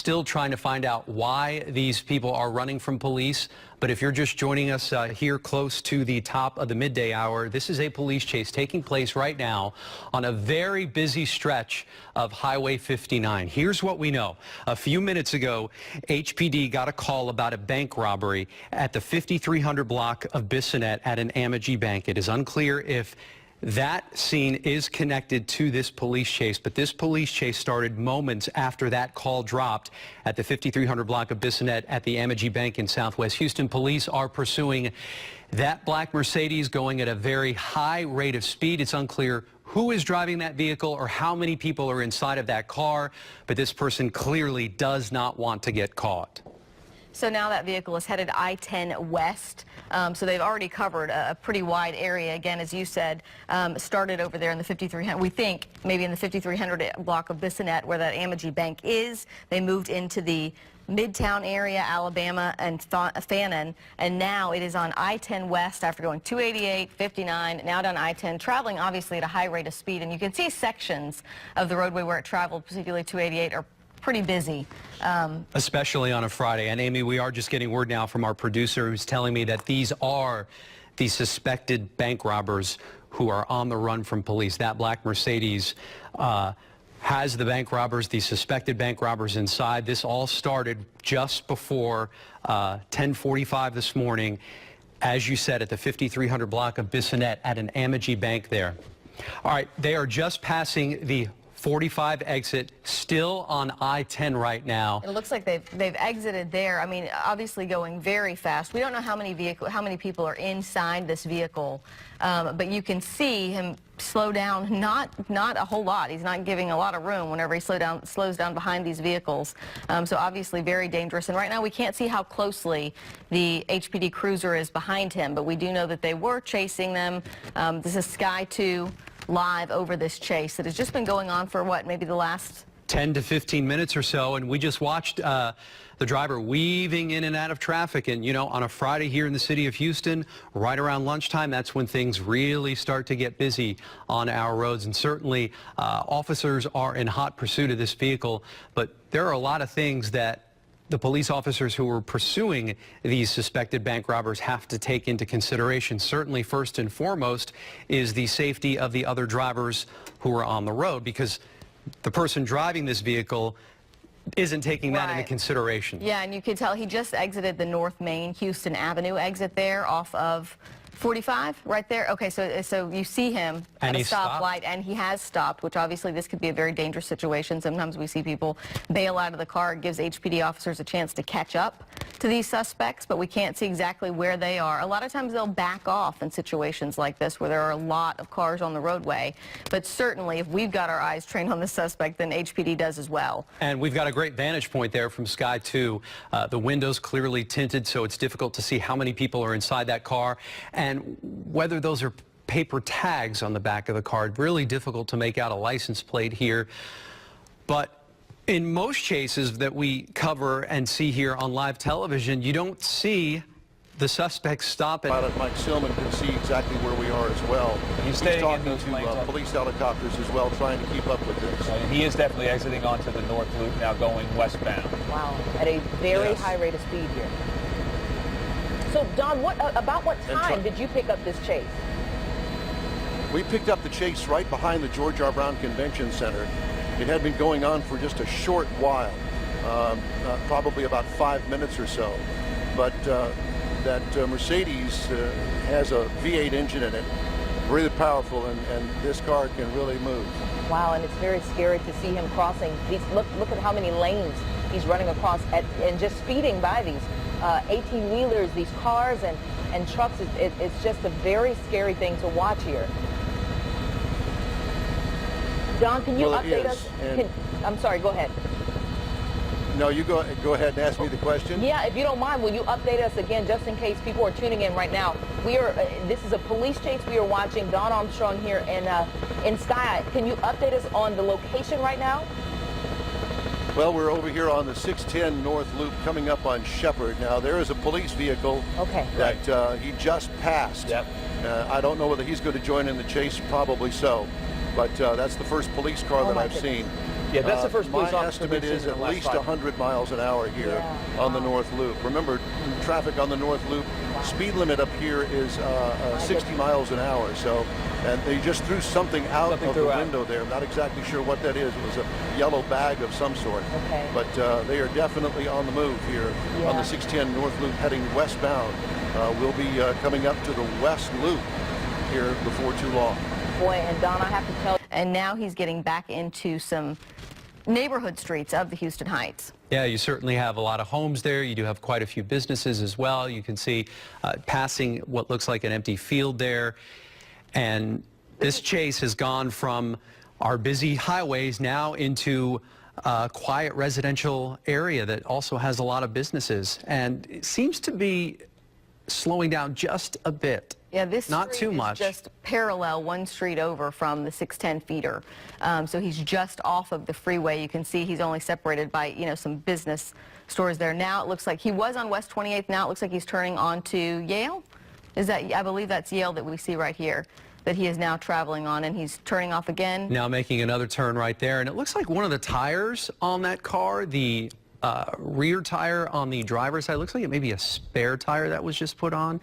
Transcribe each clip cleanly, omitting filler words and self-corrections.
still trying to find out why these people are running from police. But if you're just joining us here close to the top of the midday hour, this is a police chase taking place right now on a very busy stretch of Highway 59. Here's what we know. A few minutes ago, HPD got a call about a bank robbery at the 5300 block of Bissonnette at an Amagi bank. It is unclear if that scene is connected to this police chase, but this police chase started moments after that call dropped at the 5300 block of Bissonnette at the Amagi Bank in Southwest Houston. Police are pursuing that black Mercedes going at a very high rate of speed. It's unclear who is driving that vehicle or how many people are inside of that car, but this person clearly does not want to get caught. So now that vehicle is headed I-10 west. So they've already covered a pretty wide area. Again, as you said, started over there in the 5300. We think maybe in the 5300 block of Bissonnette where that Amagi Bank is. They moved into the Midtown area, Alabama, and Fannin, and now it is on I-10 west after going 288, 59, now down I-10, traveling obviously at a high rate of speed. And you can see sections of the roadway where it traveled, particularly 288, are pretty busy. Especially on a Friday. And Amy, we are just getting word now from our producer who's telling me that these are the suspected bank robbers who are on the run from police. That black Mercedes has the bank robbers, the suspected bank robbers inside. This all started just before 10:45 this morning, as you said, at the 5300 block of Bissonnette at an Amagi Bank there. All right, they are just passing the 45 exit, still on I-10 right now. It looks like they've exited there. I mean, obviously going very fast. We don't know how many people are inside this vehicle, but you can see him slow down. Not a whole lot. He's not giving a lot of room whenever he slows down behind these vehicles. So obviously very dangerous. And right now we can't see how closely the HPD cruiser is behind him, but we do know that they were chasing them. This is Sky 2. Live over this chase that has just been going on for what, maybe the last 10 to 15 minutes or so, and we just watched the driver weaving in and out of traffic. And you know, on a Friday here in the city of Houston, right around lunchtime, that's when things really start to get busy on our roads. And certainly officers are in hot pursuit of this vehicle, but there are a lot of things that the police officers who were pursuing these suspected bank robbers have to take into consideration. Certainly, first and foremost, is the safety of the other drivers who are on the road, because the person driving this vehicle isn't taking that into consideration. Yeah, and you can tell he just exited the North Main Houston Avenue exit there off of 45 right there. Okay, so you see him at a stoplight, and he has stopped, which obviously this could be a very dangerous situation. Sometimes we see people bail out of the car. It gives HPD officers a chance to catch up to these suspects, but we can't see exactly where they are. A lot of times they'll back off in situations like this where there are a lot of cars on the roadway, but certainly if we've got our eyes trained on the suspect, then HPD does as well. And we've got a great vantage point there from Sky 2. The windows clearly tinted, so it's difficult to see how many people are inside that car. And whether those are paper tags on the back of the car, really difficult to make out a license plate here. But in most chases that we cover and see here on live television, you don't see the suspects stop. Pilot Mike Silman can see exactly where we are as well. He's talking to police helicopters as well, trying to keep up with this. And he is definitely exiting onto the north loop now, going westbound. Wow, at a very high rate of speed here. So, Don, about what time did you pick up this chase? We picked up the chase right behind the George R. Brown Convention Center. It had been going on for just a short while, probably about 5 minutes or so. But that Mercedes has a V8 engine in it, really powerful, and this car can really move. Wow, and it's very scary to see him crossing these. Look at how many lanes he's running across and just speeding by these 18-wheelers, these cars and trucks. It's just a very scary thing to watch here. Don, can you update us? I'm sorry, go ahead. No, you go ahead and ask me the question. Yeah, if you don't mind, will you update us again, just in case people are tuning in right now? This is a police chase we are watching. Don Armstrong here in Sky. Can you update us on the location right now? Well, we're over here on the 610 North Loop coming up on Shepherd. Now, there is a police vehicle that he just passed. Yep. I don't know whether he's going to join in the chase, probably so. But that's the first police car that I've seen. Yeah, that's the first police My officer estimate we've seen is in the at last least 5 100 miles an hour here Yeah. on the North Loop. Remember, traffic on the North Loop, speed limit up here is 60 miles an hour. So, and they just threw something out of the window there. I'm not exactly sure what that is. It was a yellow bag of some sort. Okay. But they are definitely on the move here on the 610 North Loop heading westbound. We'll be coming up to the West Loop here before too long. Boy, and Don, I have to tell you. And now he's getting back into some neighborhood streets of the Houston Heights. Yeah, you certainly have a lot of homes there. You do have quite a few businesses as well. You can see passing what looks like an empty field there. And this chase has gone from our busy highways now into a quiet residential area that also has a lot of businesses. And it seems to be slowing down just a bit. Yeah, this not street too much. is just parallel one street over from the 610 feeder. So he's just off of the freeway. You can see he's only separated by, you know, some business stores there. Now it looks like he was on West 28th. Now it looks like he's turning onto Yale. Is that, I believe that's Yale that we see right here, that he is now traveling on, and he's turning off again. Now making another turn right there. And it looks like one of the tires on that car, the rear tire on the driver's side, looks like it may be a spare tire that was just put on.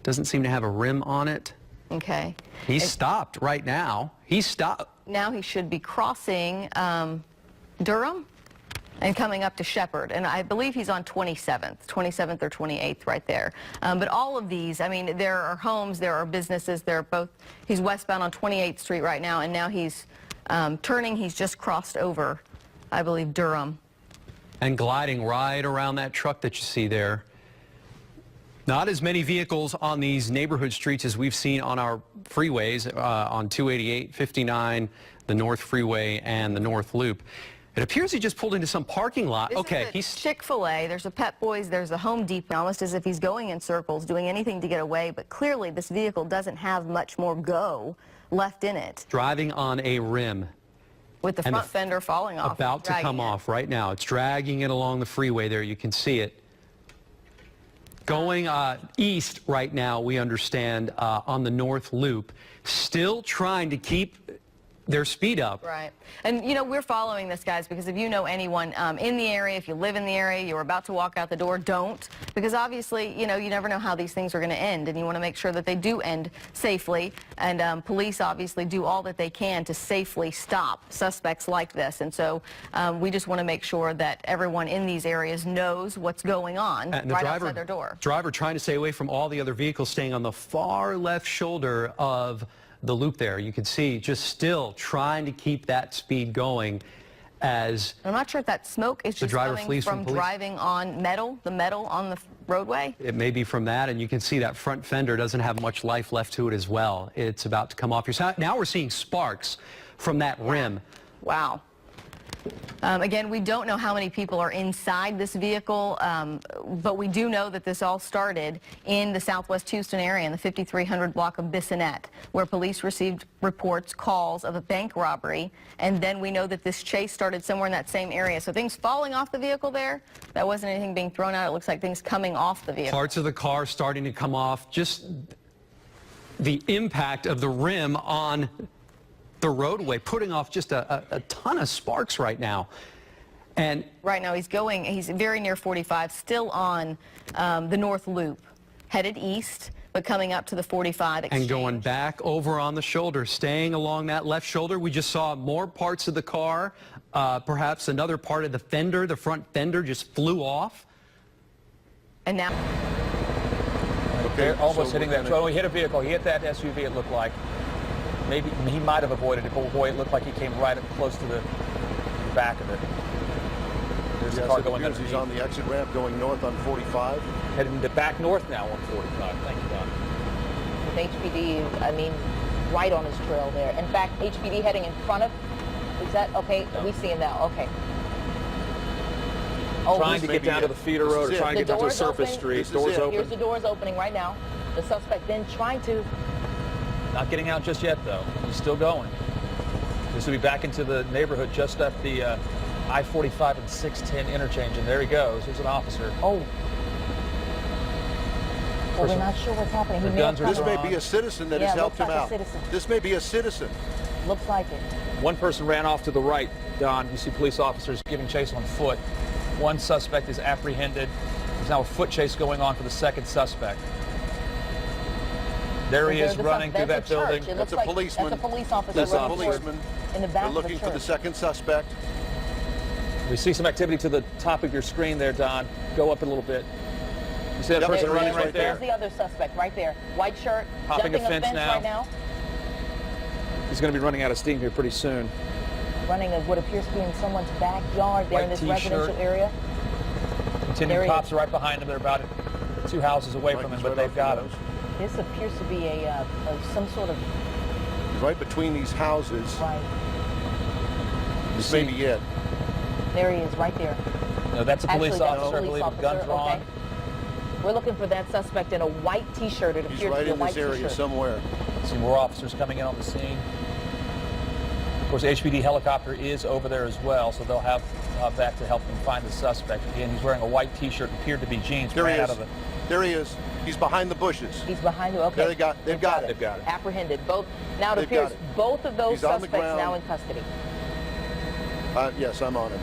Doesn't seem to have a rim on it. Okay. He's stopped right now. He stopped. Now he should be crossing Durham and coming up to Shepherd. And I believe he's on 27th or 28th right there. But all of these, I mean, there are homes, there are businesses, there are both. He's westbound on 28th Street right now, and now he's turning. He's just crossed over, I believe, Durham. And gliding right around that truck that you see there. Not as many vehicles on these neighborhood streets as we've seen on our freeways, on 288, 59, the North Freeway, and the North Loop. It appears he just pulled into some parking lot. Okay, he's Chick-fil-A, there's a Pep Boys, there's a Home Depot, almost as if he's going in circles, doing anything to get away, but clearly this vehicle doesn't have much more go left in it. Driving on a rim. With the front fender falling off. About to come off right now. It's dragging it along the freeway there. You can see it. Going east right now, we understand, on the North Loop, still trying to keep their speed up. Right. And, you know, we're following this, guys, because if you know anyone in the area, if you live in the area, you're about to walk out the door, don't. Because obviously, you know, you never know how these things are going to end, and you want to make sure that they do end safely. And police obviously do all that they can to safely stop suspects like this. And so we just want to make sure that everyone in these areas knows what's going on right outside their door. Driver trying to stay away from all the other vehicles, staying on the far left shoulder of the loop there. You can see just still trying to keep that speed going as I'm not sure if that smoke is just coming from driving on the metal on the roadway. It may be from that, and you can see that front fender doesn't have much life left to it as well. It's about to come off your side. Now we're seeing sparks from that rim. Wow. Again, we don't know how many people are inside this vehicle, but we do know that this all started in the Southwest Houston area in the 5300 block of Bissonnette, where police received calls of a bank robbery, and then we know that this chase started somewhere in that same area. So things falling off the vehicle there, that wasn't anything being thrown out. It looks like things coming off the vehicle. Parts of the car starting to come off, just the impact of the rim on the roadway, putting off just a ton of sparks right now. And right now he's very near 45, still on the North Loop, headed east, but coming up to the 45 exchange. And going back over on the shoulder, staying along that left shoulder. We just saw more parts of the car, perhaps another part of the fender, the front fender just flew off. And now they're almost hitting that. So he hit a vehicle, he hit that SUV, it looked like. Maybe he might have avoided it, but boy, it looked like he came right up close to the back of it. There's a car going underneath. He's on the exit ramp going north on 45. Heading back north now on 45. Thank you, Don. With HPD, I mean, right on his trail there. In fact, HPD heading in front of, is that, okay, No. we see him now, okay. Oh, trying to get down to the feeder road or trying to get down to a surface street. Doors open. Here's the doors opening right now. The suspect then trying to... Not getting out just yet, though. He's still going. This will be back into the neighborhood just at the I-45 and 610 interchange, and there he goes. There's an officer. Oh. Well, we're not sure what's happening. This may be a citizen that has helped him out. This may be a citizen. Looks like it. One person ran off to the right, Don. You see police officers giving chase on foot. One suspect is apprehended. There's now a foot chase going on for the second suspect. There he is running through that building. That's a policeman. That's a police officer. That's a policeman. In the back They're of the looking for the church. second suspect. We see some activity to the top of your screen there, Don. Go up a little bit. You see that Yep, person there he running is right right there? There's the other suspect right there. White shirt, Hopping jumping a fence now. right now. He's going to be running out of steam here pretty soon. Running of what appears to be in someone's backyard there White in this t-shirt. residential area. Continuing There he cops is. are right behind him. They're about 2 houses away from him, He's but right they've off got the him. nose. This appears to be some sort of He's right between these houses. right. This may be it. There he is, right there. No, that's a police Actually, that's officer, I a believe, police with guns officer, drawn. okay. We're looking for that suspect in a white T-shirt. It He's appears to right be a in white this area T-shirt. somewhere. See more officers coming in on the scene. Of course, the HPD helicopter is over there as well, so they'll have that to help them find the suspect. Again, he's wearing a white T-shirt, appeared to be jeans. There he ran is. out of it. There he is. He's behind the bushes. He's behind you. Okay. There they've got it. They've got it. Apprehended. Both. Now it They've appears got it. both of those He's on the suspects ground. now in custody. Yes, I'm on him.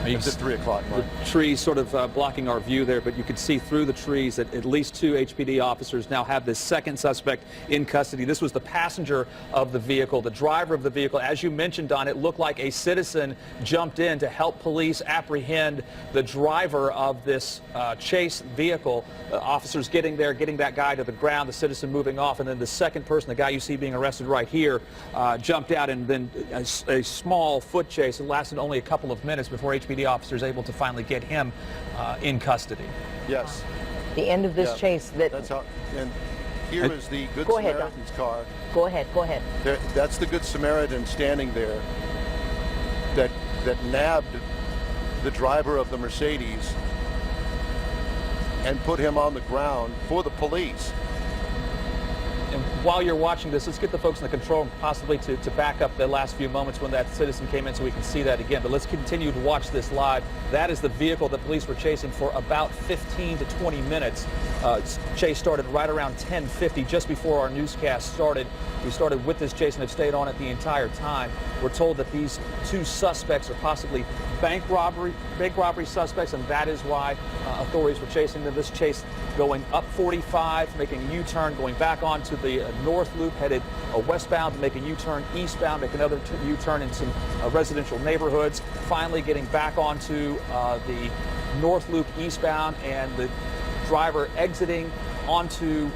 You It's at 3 o'clock, The Mark. trees sort of blocking our view there, but you can see through the trees that at least 2 HPD officers now have this second suspect in custody. This was the passenger of the vehicle, the driver of the vehicle. As you mentioned, Don, it looked like a citizen jumped in to help police apprehend the driver of this chase vehicle. Officers getting there, getting that guy to the ground, the citizen moving off, and then the second person, the guy you see being arrested right here, jumped out, and then a small foot chase. It lasted only a couple of minutes before HPD officers able to finally get him in custody. Yes. The end of this Yeah. chase. That's how. And here is the Good Go ahead, Doc. Samaritan's car. Go ahead. Go ahead. That's the Good Samaritan standing there that nabbed the driver of the Mercedes and put him on the ground for the police. And while you're watching this, let's get the folks in the control room possibly to back up the last few moments when that citizen came in so we can see that again. But let's continue to watch this live. That is the vehicle that police were chasing for about 15 to 20 minutes. Chase started right around 10:50, just before our newscast started. We started with this chase and have stayed on it the entire time. We're told that these 2 suspects are possibly bank robbery suspects, and that is why authorities were chasing them. This chase going up 45, making a U-turn, going back onto the north loop, headed westbound, to make a U-turn eastbound, make another U-turn in some residential neighborhoods, finally getting back onto the north loop eastbound, and the driver exiting onto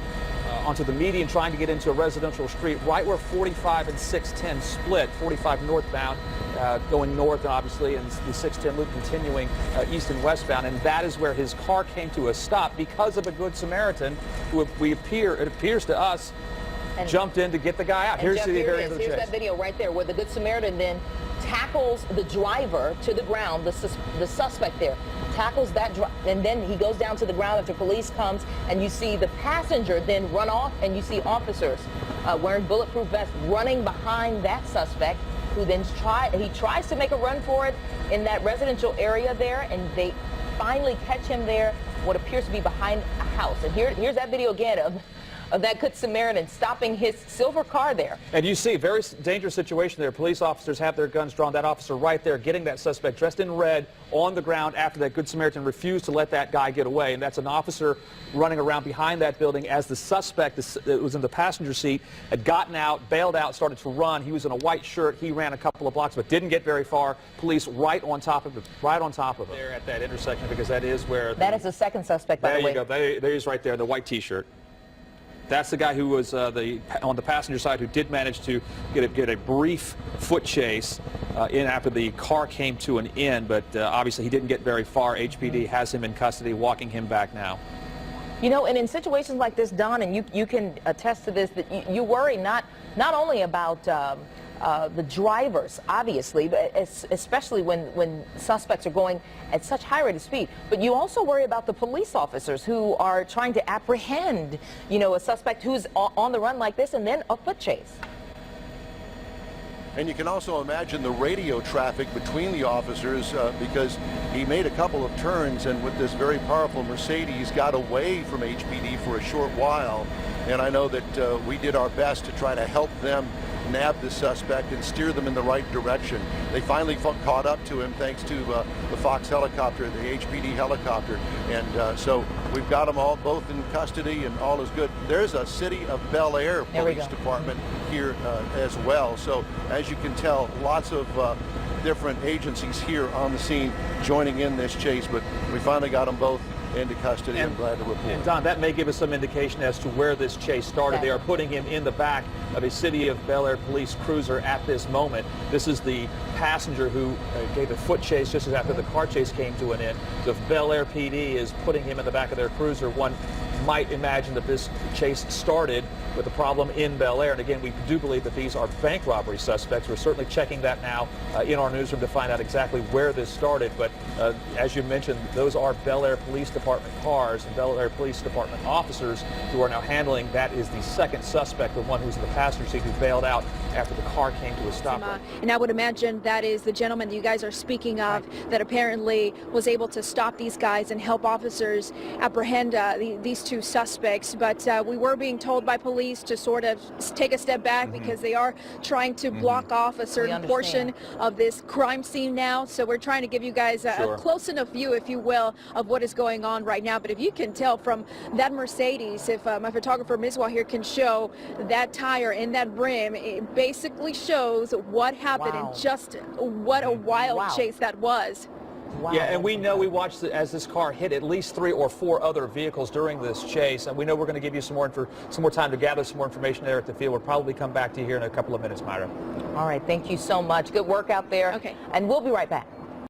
the median, trying to get into a residential street right where 45 and 610 split, 45 northbound, going north obviously, and the 610 loop continuing east and westbound, and that is where his car came to a stop because of a Good Samaritan who it appears to us And- jumped in to get the guy out. And Here's Jeff, the here very it end is. of the Here's chase. that video right there where the Good Samaritan then tackles the driver to the ground, the suspect there, tackles that and then he goes down to the ground after police comes, and you see the passenger then run off, and you see officers wearing bulletproof vests running behind that suspect, who then tries to make a run for it in that residential area there, and they finally catch him there, what appears to be behind a house. And here's that video again of that Good Samaritan stopping his silver car there. And you see, very dangerous situation there. Police officers have their guns drawn. That officer right there getting that suspect dressed in red on the ground after that Good Samaritan refused to let that guy get away. And that's an officer running around behind that building as the suspect that was in the passenger seat had gotten out, bailed out, started to run. He was in a white shirt. He ran a couple of blocks but didn't get very far. Police right on top of him. There at that intersection, because that is where... That is the second suspect, by the way. There you go. There he is right there, the white T-shirt. That's the guy who was on the passenger side, who did manage to get a brief foot chase in after the car came to an end, but obviously he didn't get very far. HPD has him in custody, walking him back now. You know, and in situations like this, Don, and you can attest to this, that you worry not only about the drivers, obviously, but especially when suspects are going at such high rate of speed, but you also worry about the police officers who are trying to apprehend, you know, a suspect who's on the run like this, and then a foot chase. And you can also imagine the radio traffic between the officers because he made a couple of turns, and with this very powerful Mercedes got away from HPD for a short while. And I know that we did our best to try to help them nab the suspect and steer them in the right direction. They finally caught up to him thanks to the Fox helicopter, the HPD helicopter, and so we've got them all both in custody and all is good. There's a City of Bel Air Police Department here as well. So as you can tell, lots of different agencies here on the scene joining in this chase, but we finally got them both into custody. I'm glad to report. And Don, that may give us some indication as to where this chase started. They are putting him in the back of a City of Bel Air police cruiser at this moment. This is the passenger who gave a foot chase just as after the car chase came to an end. So if Bel Air PD is putting him in the back of their cruiser, one might imagine that this chase started with a problem in Bel Air. And again, we do believe that these are bank robbery suspects. We're certainly checking that now in our newsroom to find out exactly where this started. But as you mentioned, those are Bel Air Police Department cars and Bel Air Police Department officers who are now handling. That is the second suspect, the one who's in the passenger seat who bailed out after the car came to a stop. And I would imagine that is the gentleman that you guys are speaking of that apparently was able to stop these guys and help officers apprehend these two suspects. But we were being told by police to sort of take a step back because they are trying to block off a certain portion of this crime scene now. So we're trying to give you guys a close enough view, if you will, of what is going on right now. But if you can tell from that Mercedes, if my photographer Mizwa here can show that tire in that rim, it basically shows what happened and just what a wild chase that was. Wow. Yeah, and we know we watched as this car hit at least 3 or 4 other vehicles during this chase, and we know we're going to give you some more time to gather some more information there at the field. We'll probably come back to you here in a couple of minutes, Myra. All right, thank you so much. Good work out there. Okay. And we'll be right back.